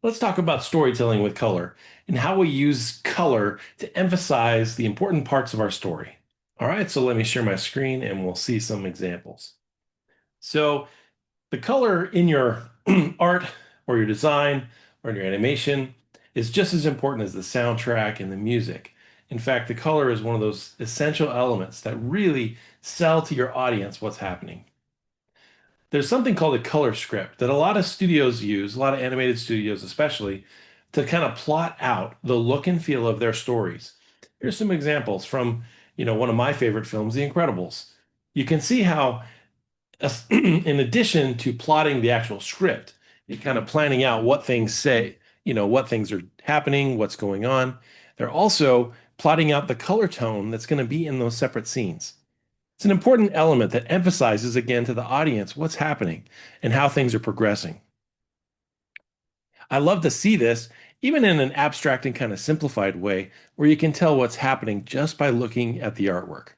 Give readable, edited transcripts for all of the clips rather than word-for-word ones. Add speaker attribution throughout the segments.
Speaker 1: Let's talk about storytelling with color and how we use color to emphasize the important parts of our story. All right, so let me share my screen and we'll see some examples. So, the color in your art or your design or in your animation is just as important as the soundtrack and the music. In fact, the color is one of those essential elements that really sell to your audience what's happening. There's something called a color script that a lot of studios use, a lot of animated studios especially, to kind of plot out the look and feel of their stories. Here's some examples from, one of my favorite films, The Incredibles. You can see how, in addition to plotting the actual script, you're kind of planning out what things say, what things are happening, what's going on. They're also plotting out the color tone that's going to be in those separate scenes. It's an important element that emphasizes again to the audience what's happening and how things are progressing. I love to see this even in an abstract and kind of simplified way where you can tell what's happening just by looking at the artwork.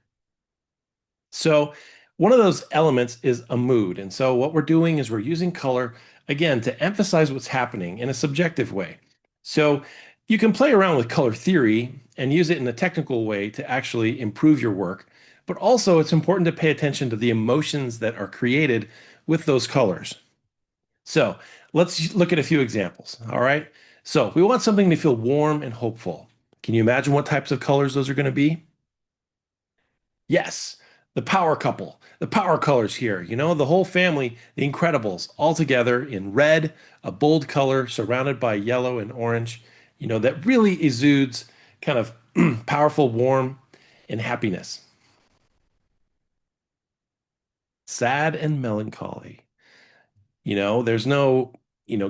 Speaker 1: So, one of those elements is a mood. And so, what we're doing is we're using color again to emphasize what's happening in a subjective way. So, you can play around with color theory and use it in a technical way to actually improve your work. But also, it's important to pay attention to the emotions that are created with those colors. So, let's look at a few examples. All right. So, we want something to feel warm and hopeful. Can you imagine what types of colors those are going to be? Yes, the power couple, the power colors here, the whole family, the Incredibles, all together in red, a bold color surrounded by yellow and orange, that really exudes kind of powerful, warm, and happiness. Sad and melancholy. There's no,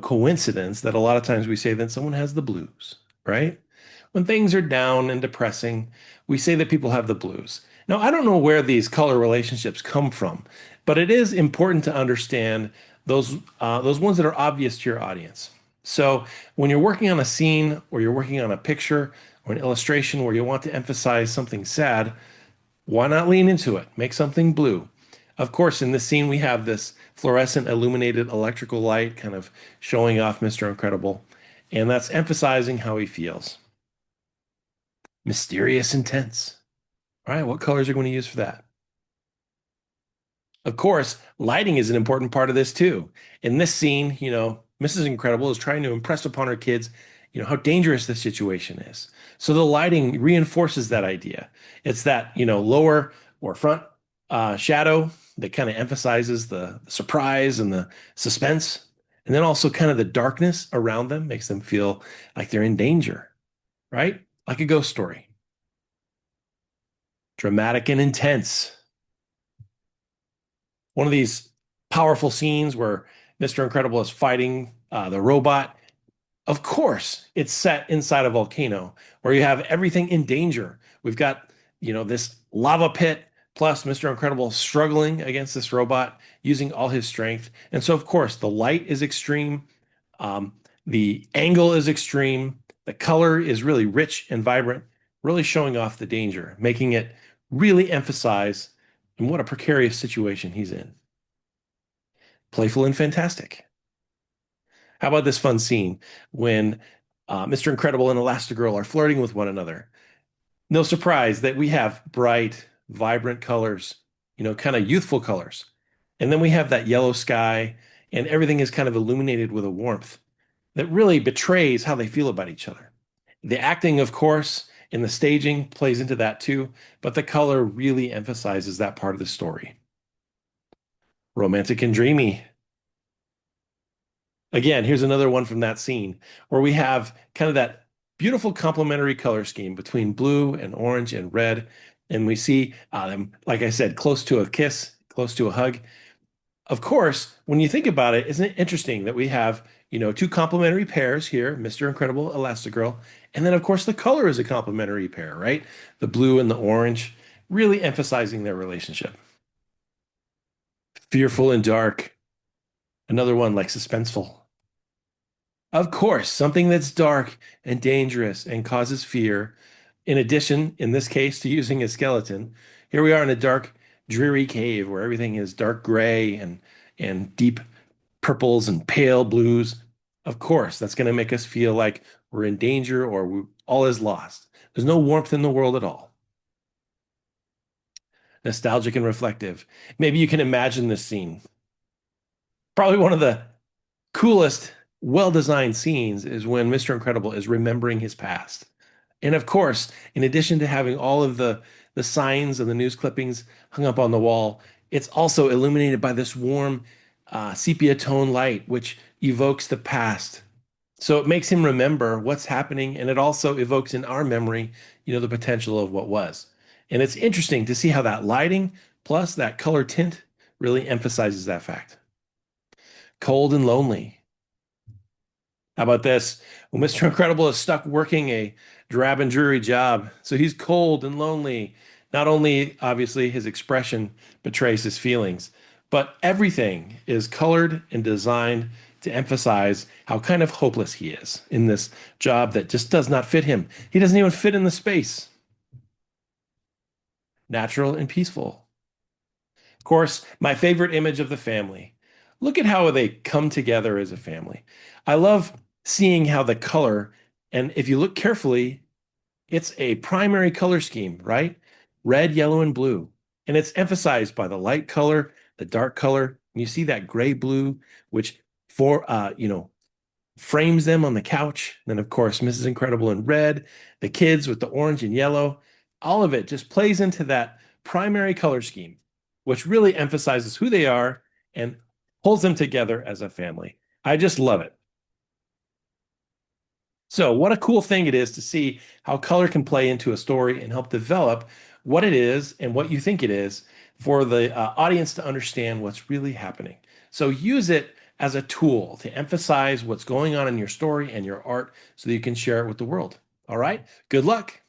Speaker 1: coincidence that a lot of times we say that someone has the blues, right? When things are down and depressing, we say that people have the blues. Now, I don't know where these color relationships come from, but it is important to understand those ones that are obvious to your audience. So, when you're working on a scene or you're working on a picture or an illustration where you want to emphasize something sad, why not lean into it? Make something blue. Of course, in this scene, we have this fluorescent illuminated electrical light kind of showing off Mr. Incredible, and that's emphasizing how he feels. Mysterious intense. All right, what colors are you going to use for that? Of course, lighting is an important part of this too. In this scene, Mrs. Incredible is trying to impress upon her kids, how dangerous the situation is. So the lighting reinforces that idea. It's that, lower or front shadow that kind of emphasizes the surprise and the suspense. And then also kind of the darkness around them makes them feel like they're in danger, right? Like a ghost story. Dramatic and intense. One of these powerful scenes where Mr. Incredible is fighting the robot. Of course, it's set inside a volcano where you have everything in danger. We've got, this lava pit plus Mr. Incredible struggling against this robot using all his strength. And so, of course, the light is extreme. Um, the angle is extreme. The color is really rich and vibrant, really showing off the danger, making it really emphasize in what a precarious situation he's in. Playful and fantastic. How about this fun scene when Mr. Incredible and Elastigirl are flirting with one another? No surprise that we have bright, vibrant colors, kind of youthful colors. And then we have that yellow sky, and everything is kind of illuminated with a warmth that really betrays how they feel about each other. The acting, of course, and the staging plays into that too, but the color really emphasizes that part of the story. Romantic and dreamy. Again, here's another one from that scene where we have kind of that beautiful complementary color scheme between blue and orange and red. And we see them, like I said, close to a kiss, close to a hug. Of course, when you think about it, isn't it interesting that we have, two complementary pairs here, Mr. Incredible, Elastigirl, and then of course the color is a complementary pair, right? The blue and the orange, really emphasizing their relationship. Fearful and dark, another one like suspenseful. Of course, something that's dark and dangerous and causes fear. In addition, in this case, to using a skeleton, here we are in a dark, dreary cave where everything is dark gray and deep purples and pale blues. Of course, that's going to make us feel like we're in danger or all is lost. There's no warmth in the world at all. Nostalgic and reflective. Maybe you can imagine this scene. Probably one of the coolest, well-designed scenes is when Mr. Incredible is remembering his past. And of course, in addition to having all of the signs and the news clippings hung up on the wall, it's also illuminated by this warm sepia tone light, which evokes the past. So it makes him remember what's happening, and it also evokes in our memory, the potential of what was. And it's interesting to see how that lighting plus that color tint really emphasizes that fact. Cold and lonely. How about this? Well, Mr. Incredible is stuck working a drab and dreary job, so he's cold and lonely. Not only, obviously, his expression betrays his feelings, but everything is colored and designed to emphasize how kind of hopeless he is in this job that just does not fit him. He doesn't even fit in the space. Natural and peaceful. Of course, my favorite image of the family. Look at how they come together as a family. I love seeing how the color, and if you look carefully, it's a primary color scheme, right? Red, yellow, and blue. And it's emphasized by the light color, the dark color. And you see that gray blue, which frames them on the couch. And then, of course, Mrs. Incredible in red, the kids with the orange and yellow. All of it just plays into that primary color scheme, which really emphasizes who they are and pulls them together as a family. I just love it. So, what a cool thing it is to see how color can play into a story and help develop what it is and what you think it is for the audience to understand what's really happening. So, use it as a tool to emphasize what's going on in your story and your art so that you can share it with the world. All right, good luck.